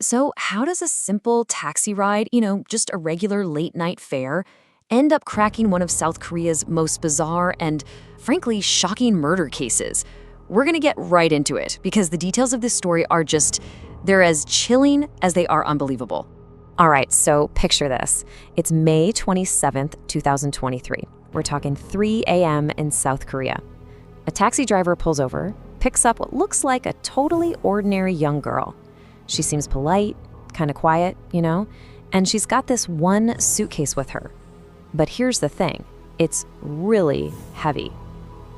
So, how does a simple taxi ride, just a regular late night fare, end up cracking one of South Korea's most bizarre and, frankly, shocking murder cases? We're gonna get right into it because the details of this story are they're as chilling as they are unbelievable. All right, so picture this. It's May 27th, 2023. We're talking 3 a.m. in South Korea. A taxi driver pulls over, picks up what looks like a totally ordinary young girl. She seems polite, kind of quiet, and she's got this one suitcase with her. But here's the thing, it's really heavy.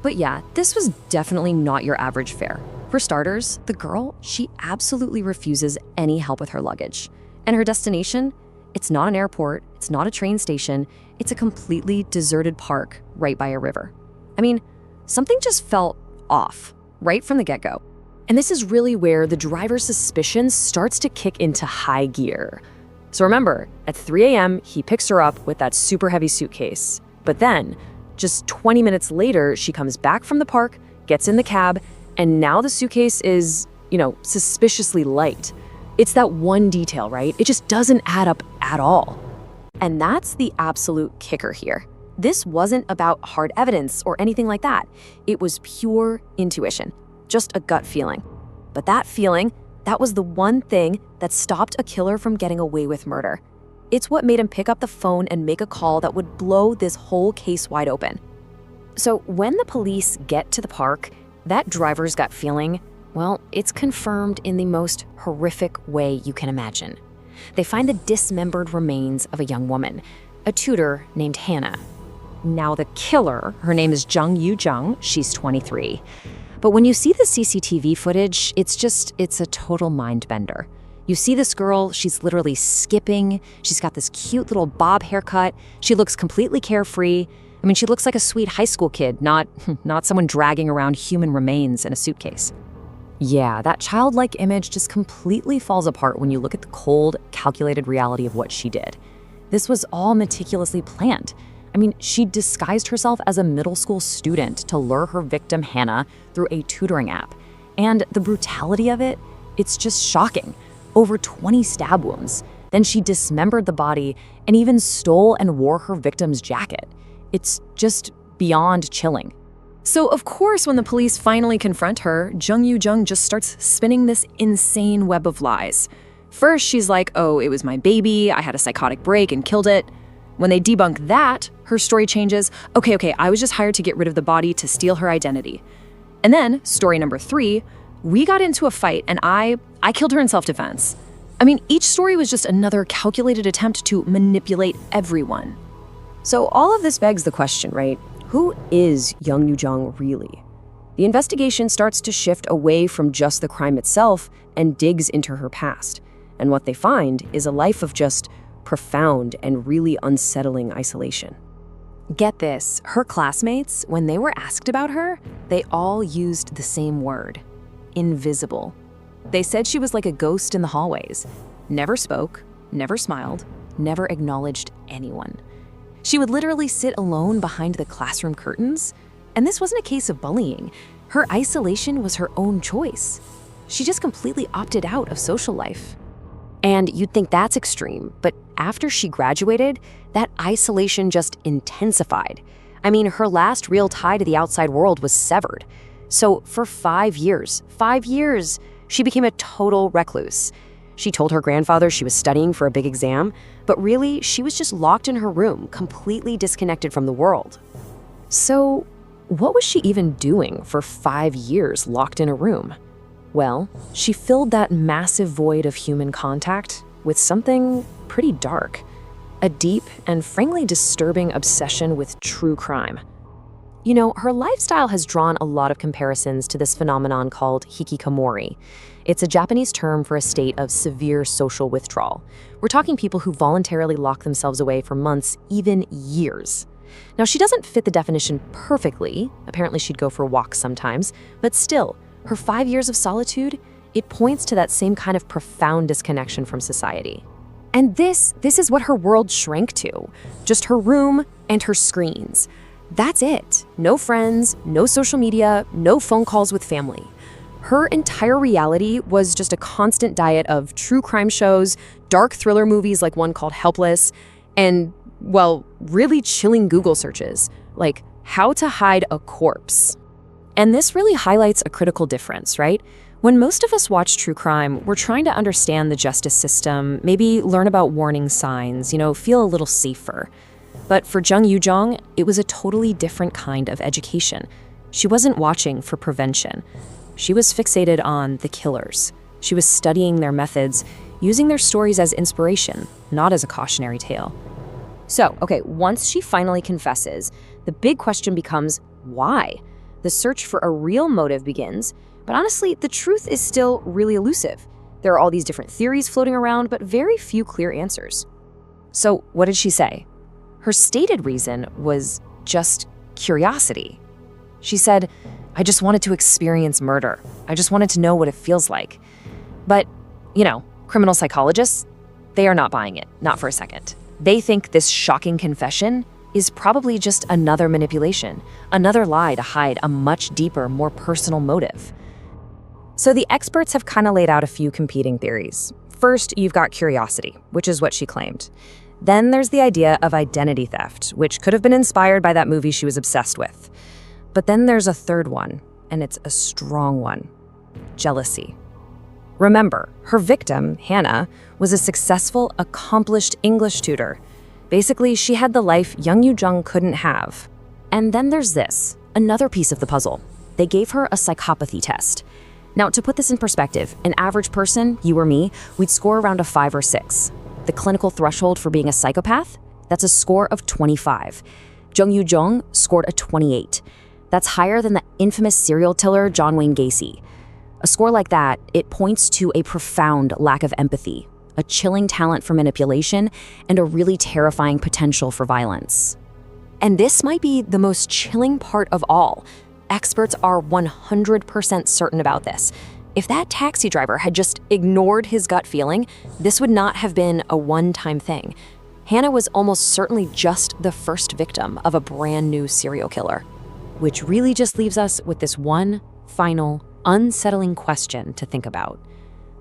But yeah, this was definitely not your average fare. For starters, the girl, she absolutely refuses any help with her luggage. And her destination? It's not an airport, it's not a train station, it's a completely deserted park right by a river. I mean, something just felt off, right from the get-go. And this is really where the driver's suspicion starts to kick into high gear. So remember, at 3 a.m., he picks her up with that super heavy suitcase. But then, just 20 minutes later, she comes back from the park, gets in the cab, and now the suitcase is, suspiciously light. It's that one detail, right? It just doesn't add up at all. And that's the absolute kicker here. This wasn't about hard evidence or anything like that. It was pure intuition, just a gut feeling. But that feeling, that was the one thing that stopped a killer from getting away with murder. It's what made him pick up the phone and make a call that would blow this whole case wide open. So when the police get to the park, that driver's gut feeling, well, it's confirmed in the most horrific way you can imagine. They find the dismembered remains of a young woman, a tutor named Hannah. Now the killer, her name is Jung Yoo-jung, she's 23. But when you see the CCTV footage, it's a total mind bender. You see this girl, she's literally skipping, she's got this cute little bob haircut, she looks completely carefree. I mean, she looks like a sweet high school kid, not someone dragging around human remains in a suitcase. Yeah, that childlike image just completely falls apart when you look at the cold, calculated reality of what she did. This was all meticulously planned. I mean, she disguised herself as a middle school student to lure her victim, Hannah, through a tutoring app. And the brutality of it, it's just shocking. Over 20 stab wounds. Then she dismembered the body and even stole and wore her victim's jacket. It's just beyond chilling. So, of course, when the police finally confront her, Jung Yoo-jung just starts spinning this insane web of lies. First, she's like, oh, it was my baby, I had a psychotic break and killed it. When they debunk that, her story changes, okay, I was just hired to get rid of the body to steal her identity. And then, story number 3, we got into a fight and I killed her in self-defense. I mean, each story was just another calculated attempt to manipulate everyone. So all of this begs the question, right? Who is Jung Yoo-jung really? The investigation starts to shift away from just the crime itself and digs into her past. And what they find is a life of just profound and really unsettling isolation. Get this, her classmates, when they were asked about her, they all used the same word, invisible. They said she was like a ghost in the hallways, never spoke, never smiled, never acknowledged anyone. She would literally sit alone behind the classroom curtains, and this wasn't a case of bullying. Her isolation was her own choice. She just completely opted out of social life. And you'd think that's extreme, but after she graduated, that isolation just intensified. I mean, her last real tie to the outside world was severed. So for 5 years, she became a total recluse. She told her grandfather she was studying for a big exam, but really, she was just locked in her room, completely disconnected from the world. So what was she even doing for 5 years locked in a room? Well, she filled that massive void of human contact with something pretty dark, a deep and frankly disturbing obsession with true crime. Her lifestyle has drawn a lot of comparisons to this phenomenon called hikikomori. It's a Japanese term for a state of severe social withdrawal. We're talking people who voluntarily lock themselves away for months, even years. Now, she doesn't fit the definition perfectly. Apparently, she'd go for walks sometimes, but still, her 5 years of solitude, it points to that same kind of profound disconnection from society. And this is what her world shrank to, just her room and her screens. That's it. No friends, no social media, no phone calls with family. Her entire reality was just a constant diet of true crime shows, dark thriller movies like one called Helpless, and, well, really chilling Google searches, like how to hide a corpse. And this really highlights a critical difference, right? When most of us watch true crime, we're trying to understand the justice system, maybe learn about warning signs, feel a little safer. But for Jung Yoo-jung, it was a totally different kind of education. She wasn't watching for prevention. She was fixated on the killers. She was studying their methods, using their stories as inspiration, not as a cautionary tale. So, okay, once she finally confesses, the big question becomes, why? The search for a real motive begins, but honestly, the truth is still really elusive. There are all these different theories floating around, but very few clear answers. So, what did she say? Her stated reason was just curiosity. She said, I just wanted to experience murder. I just wanted to know what it feels like. But, criminal psychologists, they are not buying it, not for a second. They think this shocking confession is probably just another manipulation, another lie to hide a much deeper, more personal motive. So the experts have kind of laid out a few competing theories. First, you've got curiosity, which is what she claimed. Then there's the idea of identity theft, which could have been inspired by that movie she was obsessed with. But then there's a third one, and it's a strong one: jealousy. Remember, her victim, Hannah, was a successful, accomplished English tutor. Basically, she had the life Jung Yoo-jung couldn't have. And then there's this, another piece of the puzzle. They gave her a psychopathy test. Now, to put this in perspective, an average person, you or me, we'd score around a 5 or 6. The clinical threshold for being a psychopath? That's a score of 25. Jung Yoo-jung scored a 28. That's higher than the infamous serial killer John Wayne Gacy. A score like that, it points to a profound lack of empathy, a chilling talent for manipulation, and a really terrifying potential for violence. And this might be the most chilling part of all. Experts are 100% certain about this. If that taxi driver had just ignored his gut feeling, this would not have been a one-time thing. Hannah was almost certainly just the first victim of a brand new serial killer. Which really just leaves us with this one final, unsettling question to think about.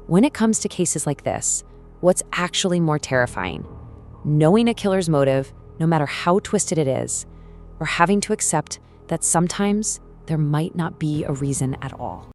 When it comes to cases like this, what's actually more terrifying? Knowing a killer's motive, no matter how twisted it is, or having to accept that sometimes there might not be a reason at all?